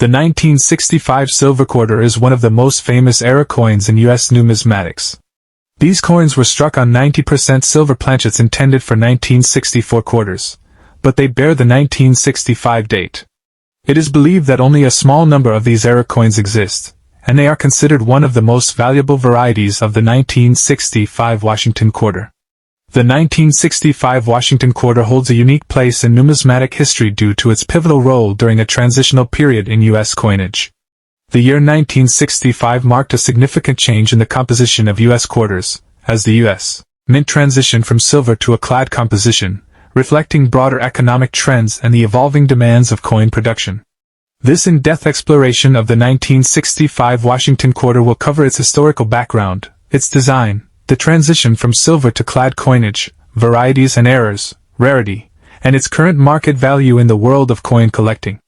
The 1965 silver quarter is one of the most famous era coins in U.S. numismatics. These coins were struck on 90% silver planchets intended for 1964 quarters, but they bear the 1965 date. It is believed that only a small number of these era coins exist, and they are considered one of the most valuable varieties of the 1965 Washington quarter. The 1965 Washington quarter holds a unique place in numismatic history due to its pivotal role during a transitional period in U.S. coinage. The year 1965 marked a significant change in the composition of U.S. quarters, as the U.S. Mint transitioned from silver to a clad composition, reflecting broader economic trends and the evolving demands of coin production. This in-depth exploration of the 1965 Washington quarter will cover its historical background, its design, the transition from silver to clad coinage, varieties and errors, rarity, and its current market value in the world of coin collecting.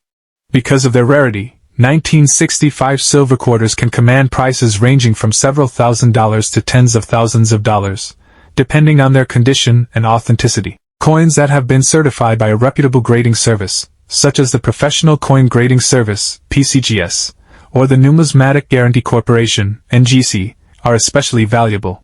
Because of their rarity, 1965 silver quarters can command prices ranging from several $1,000s to tens of thousands of dollars, depending on their condition and authenticity. Coins that have been certified by a reputable grading service, such as the Professional Coin Grading Service, PCGS, or the Numismatic Guarantee Corporation, NGC, are especially valuable.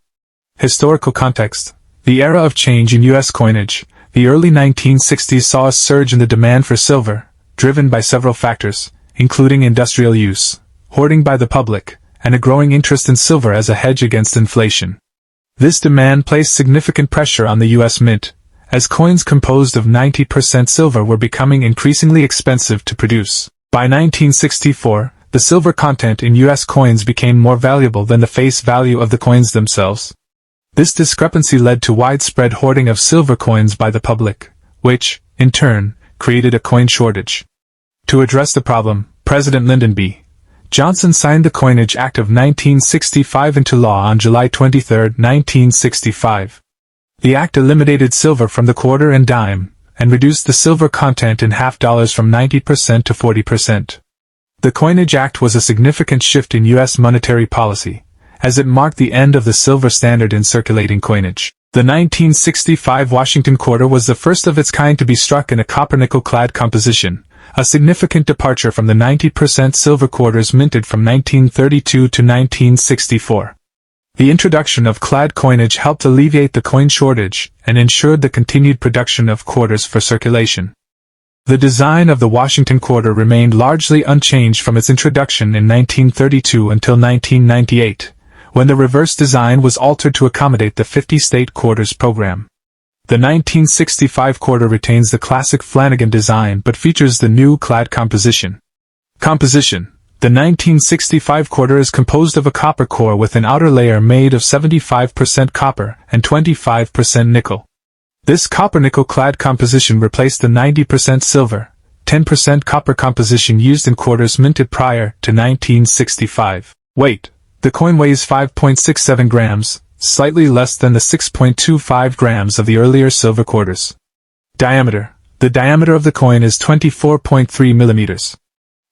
Historical context. The era of change in U.S. coinage. The early 1960s saw a surge in the demand for silver, driven by several factors, including industrial use, hoarding by the public, and a growing interest in silver as a hedge against inflation. This demand placed significant pressure on the U.S. Mint, as coins composed of 90% silver were becoming increasingly expensive to produce. By 1964, the silver content in U.S. coins became more valuable than the face value of the coins themselves. This discrepancy led to widespread hoarding of silver coins by the public, which, in turn, created a coin shortage. To address the problem, President Lyndon B. Johnson signed the Coinage Act of 1965 into law on July 23, 1965. The act eliminated silver from the quarter and dime, and reduced the silver content in half dollars from 90% to 40%. The Coinage Act was a significant shift in U.S. monetary policy, as it marked the end of the silver standard in circulating coinage. The 1965 Washington quarter was the first of its kind to be struck in a copper-nickel clad composition, a significant departure from the 90% silver quarters minted from 1932 to 1964. The introduction of clad coinage helped alleviate the coin shortage and ensured the continued production of quarters for circulation. The design of the Washington quarter remained largely unchanged from its introduction in 1932 until 1998, when the reverse design was altered to accommodate the 50-state quarters program. The 1965 quarter retains the classic Flanagan design but features the new clad composition. Composition. The 1965 quarter is composed of a copper core with an outer layer made of 75% copper and 25% nickel. This copper-nickel clad composition replaced the 90% silver, 10% copper composition used in quarters minted prior to 1965. Weight. The coin weighs 5.67 grams, slightly less than the 6.25 grams of the earlier silver quarters. Diameter. The diameter of the coin is 24.3 millimeters.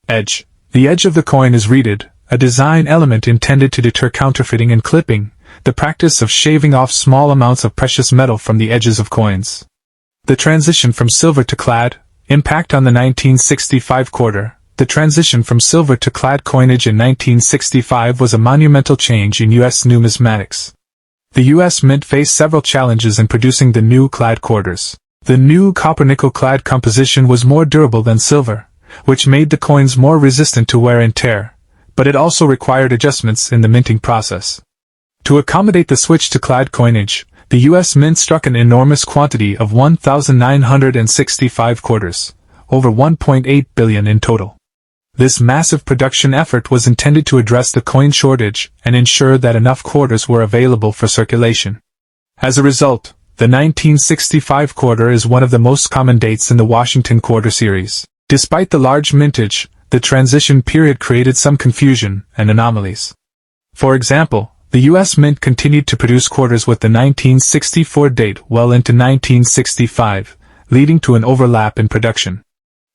Edge. The edge of the coin is reeded, a design element intended to deter counterfeiting and clipping, the practice of shaving off small amounts of precious metal from the edges of coins. The transition from silver to clad. Impact on the 1965 quarter. The transition from silver to clad coinage in 1965 was a monumental change in U.S. numismatics. The U.S. Mint faced several challenges in producing the new clad quarters. The new copper-nickel clad composition was more durable than silver, which made the coins more resistant to wear and tear, but it also required adjustments in the minting process. To accommodate the switch to clad coinage, the U.S. Mint struck an enormous quantity of 1,965 quarters, over 1.8 billion in total. This massive production effort was intended to address the coin shortage and ensure that enough quarters were available for circulation. As a result, the 1965 quarter is one of the most common dates in the Washington quarter series. Despite the large mintage, the transition period created some confusion and anomalies. For example, the U.S. Mint continued to produce quarters with the 1964 date well into 1965, leading to an overlap in production.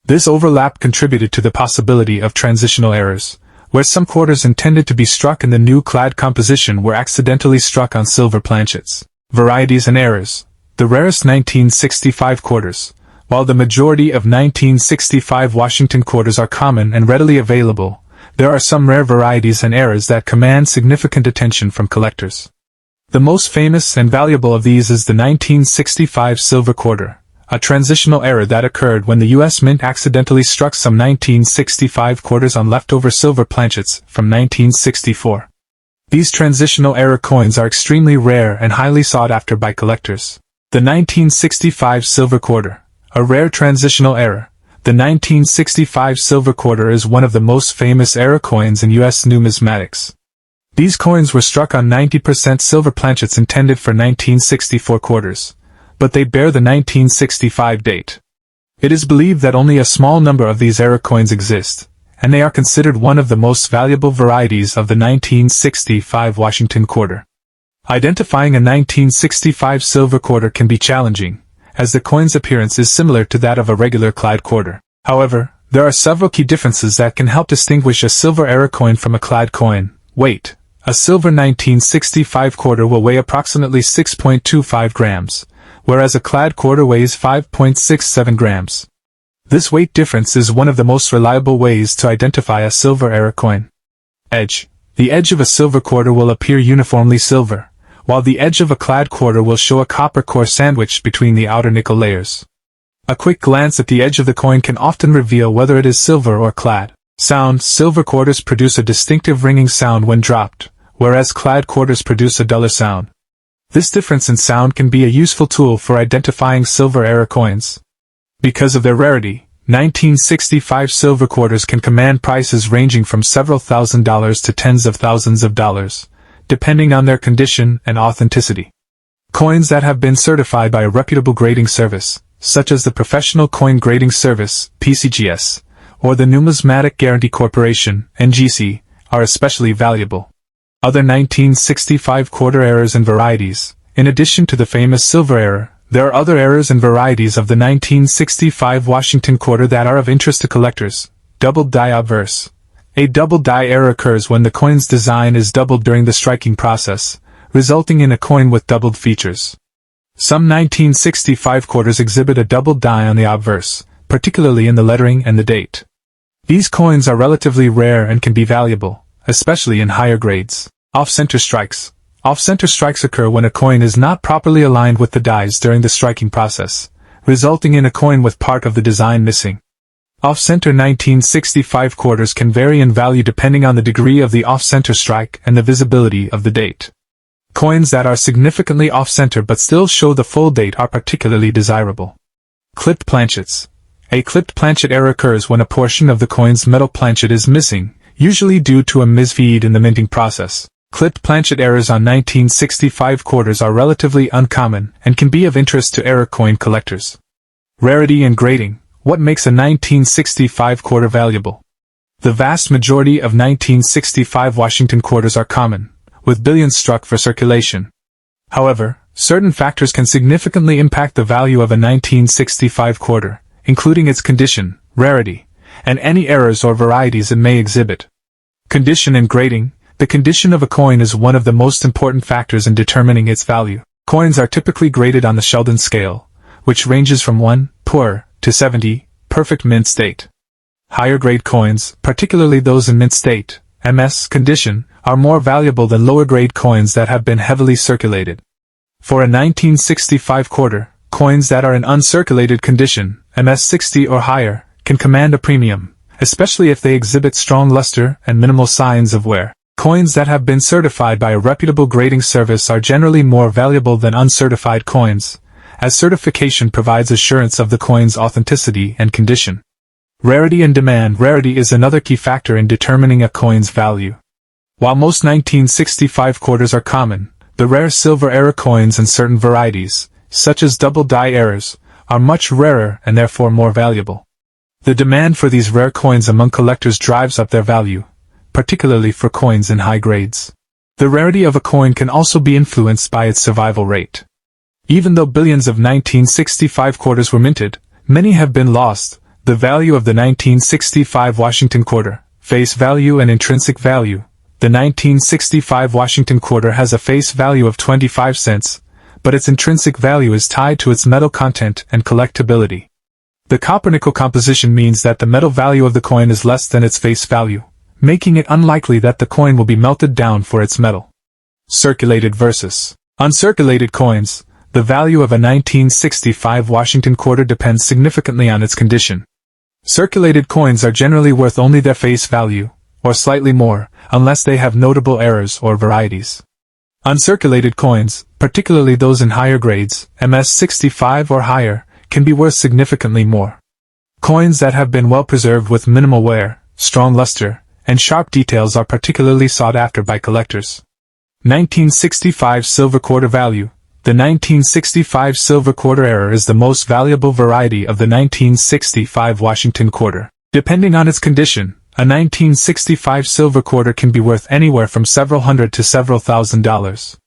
This overlap contributed to the possibility of transitional errors, where some quarters intended to be struck in the new clad composition were accidentally struck on silver planchets. Varieties and errors. The rarest 1965 quarters, While the majority of 1965 Washington quarters are common and readily available, there are some rare varieties and errors that command significant attention from collectors. The most famous and valuable of these is the 1965 silver quarter, a transitional error that occurred when the U.S. Mint accidentally struck some 1965 quarters on leftover silver planchets from 1964. These transitional error coins are extremely rare and highly sought after by collectors. The 1965 silver quarter, a rare transitional error. The 1965 silver quarter is one of the most famous error coins in U.S. numismatics. These coins were struck on 90% silver planchets intended for 1964 quarters, but they bear the 1965 date. It is believed that only a small number of these error coins exist, and they are considered one of the most valuable varieties of the 1965 Washington quarter. Identifying a 1965 silver quarter can be challenging, as the coin's appearance is similar to that of a regular clad quarter. However, there are several key differences that can help distinguish a silver error coin from a clad coin. Weight. A silver 1965 quarter will weigh approximately 6.25 grams, whereas a clad quarter weighs 5.67 grams. This weight difference is one of the most reliable ways to identify a silver error coin. Edge. The edge of a silver quarter will appear uniformly silver, while the edge of a clad quarter will show a copper core sandwiched between the outer nickel layers. A quick glance at the edge of the coin can often reveal whether it is silver or clad. Sound. Silver quarters produce a distinctive ringing sound when dropped, whereas clad quarters produce a duller sound. This difference in sound can be a useful tool for identifying silver error coins. Because of their rarity, 1965 silver quarters can command prices ranging from several $1,000s to tens of thousands of dollars, depending on their condition and authenticity. Coins that have been certified by a reputable grading service, such as the Professional Coin Grading Service, PCGS, or the Numismatic Guarantee Corporation, NGC, are especially valuable. Other 1965 quarter errors and varieties. In addition to the famous silver error, there are other errors and varieties of the 1965 Washington quarter that are of interest to collectors. Doubled die obverse. A doubled die error occurs when the coin's design is doubled during the striking process, resulting in a coin with doubled features. Some 1965 quarters exhibit a doubled die on the obverse, particularly in the lettering and the date. These coins are relatively rare and can be valuable, especially in higher grades. Off-center strikes. Off-center strikes occur when a coin is not properly aligned with the dies during the striking process, resulting in a coin with part of the design missing. Off-center 1965 quarters can vary in value depending on the degree of the off-center strike and the visibility of the date. Coins that are significantly off-center but still show the full date are particularly desirable. Clipped planchets. A clipped planchet error occurs when a portion of the coin's metal planchet is missing, usually due to a misfeed in the minting process. Clipped planchet errors on 1965 quarters are relatively uncommon and can be of interest to error coin collectors. Rarity and grading. What makes a 1965 quarter valuable? The vast majority of 1965 Washington quarters are common, with billions struck for circulation. However, certain factors can significantly impact the value of a 1965 quarter, including its condition, rarity, and any errors or varieties it may exhibit. Condition and grading. The condition of a coin is one of the most important factors in determining its value. Coins are typically graded on the Sheldon scale, which ranges from 1, poor, to 70, perfect mint state. Higher grade coins, particularly those in mint state, MS condition, are more valuable than lower grade coins that have been heavily circulated. For a 1965 quarter, coins that are in uncirculated condition, MS 60 or higher, can command a premium, especially if they exhibit strong luster and minimal signs of wear. Coins that have been certified by a reputable grading service are generally more valuable than uncertified coins, as certification provides assurance of the coin's authenticity and condition. Rarity and demand. Rarity is another key factor in determining a coin's value. While most 1965 quarters are common, the rare silver error coins and certain varieties, such as double die errors, are much rarer and therefore more valuable. The demand for these rare coins among collectors drives up their value, particularly for coins in high grades. The rarity of a coin can also be influenced by its survival rate. Even though billions of 1965 quarters were minted, many have been lost. The value of the 1965 Washington quarter, face value and intrinsic value. The 1965 Washington quarter has a face value of 25 cents, but its intrinsic value is tied to its metal content and collectability. The copper-nickel composition means that the metal value of the coin is less than its face value, making it unlikely that the coin will be melted down for its metal. Circulated versus uncirculated coins. The value of a 1965 Washington quarter depends significantly on its condition. Circulated coins are generally worth only their face value, or slightly more, unless they have notable errors or varieties. Uncirculated coins, particularly those in higher grades, MS65 or higher, can be worth significantly more. Coins that have been well preserved with minimal wear, strong luster, and sharp details are particularly sought after by collectors. 1965 silver quarter value. The 1965 silver quarter error is the most valuable variety of the 1965 Washington quarter. Depending on its condition, a 1965 silver quarter can be worth anywhere from several hundred to several $1,000s.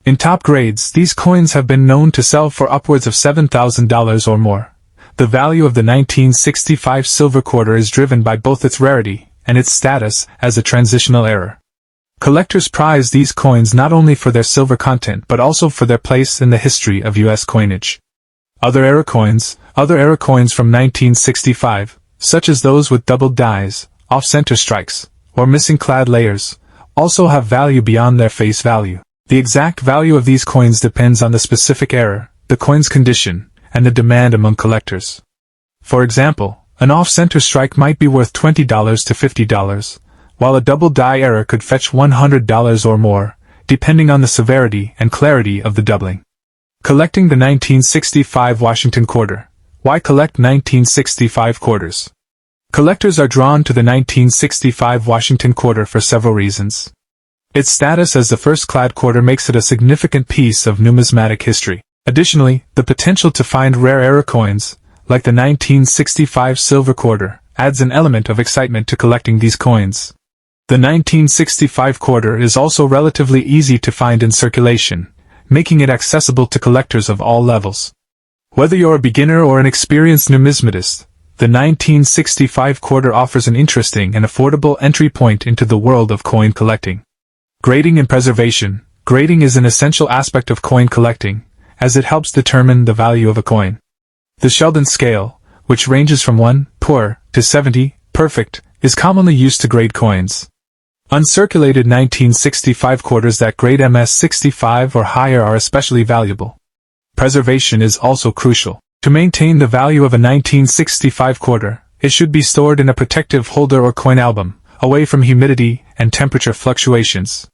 In top grades, these coins have been known to sell for upwards of $7,000 or more. The value of the 1965 silver quarter is driven by both its rarity and its status as a transitional error. Collectors prize these coins not only for their silver content but also for their place in the history of U.S. coinage. Other era coins from 1965, such as those with doubled dies, off-center strikes, or missing clad layers, also have value beyond their face value. The exact value of these coins depends on the specific error, the coin's condition, and the demand among collectors. For example, an off-center strike might be worth $20 to $50, while a double die error could fetch $100 or more, depending on the severity and clarity of the doubling. Collecting the 1965 Washington quarter. Why collect 1965 quarters? Collectors are drawn to the 1965 Washington quarter for several reasons. Its status as the first clad quarter makes it a significant piece of numismatic history. Additionally, the potential to find rare era coins, like the 1965 silver quarter, adds an element of excitement to collecting these coins. The 1965 quarter is also relatively easy to find in circulation, making it accessible to collectors of all levels. Whether you're a beginner or an experienced numismatist, the 1965 quarter offers an interesting and affordable entry point into the world of coin collecting. Grading and preservation. Grading is an essential aspect of coin collecting, as it helps determine the value of a coin. The Sheldon scale, which ranges from 1, poor, to 70, perfect, is commonly used to grade coins. Uncirculated 1965 quarters that grade MS65 or higher are especially valuable. Preservation is also crucial. To maintain the value of a 1965 quarter, it should be stored in a protective holder or coin album, away from humidity and temperature fluctuations.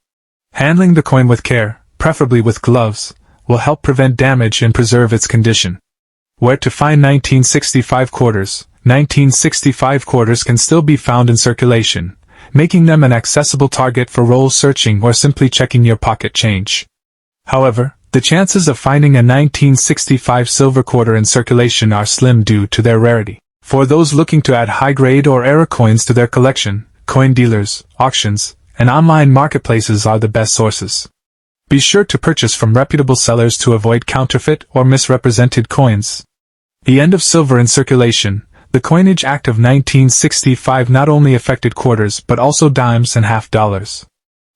Handling the coin with care, preferably with gloves, will help prevent damage and preserve its condition. Where to find 1965 quarters? 1965 quarters can still be found in circulation, making them an accessible target for roll searching or simply checking your pocket change. However, the chances of finding a 1965 silver quarter in circulation are slim due to their rarity. For those looking to add high-grade or era coins to their collection, coin dealers, auctions, and online marketplaces are the best sources. Be sure to purchase from reputable sellers to avoid counterfeit or misrepresented coins. The end of silver in circulation. The Coinage Act of 1965 not only affected quarters but also dimes and half dollars.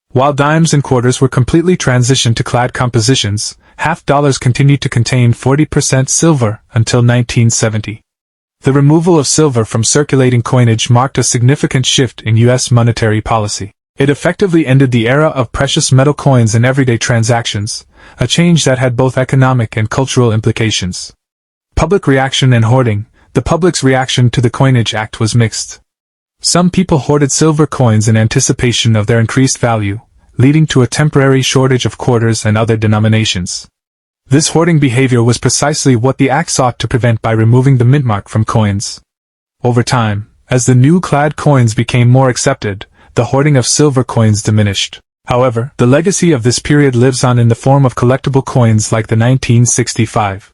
While dimes and quarters were completely transitioned to clad compositions, half dollars continued to contain 40% silver until 1970. The removal of silver from circulating coinage marked a significant shift in U.S. monetary policy. It effectively ended the era of precious metal coins in everyday transactions, a change that had both economic and cultural implications. Public reaction and hoarding. The public's reaction to the Coinage Act was mixed. Some people hoarded silver coins in anticipation of their increased value, leading to a temporary shortage of quarters and other denominations. This hoarding behavior was precisely what the Act sought to prevent by removing the mint mark from coins. Over time, as the new clad coins became more accepted, the hoarding of silver coins diminished. However, the legacy of this period lives on in the form of collectible coins like the 1965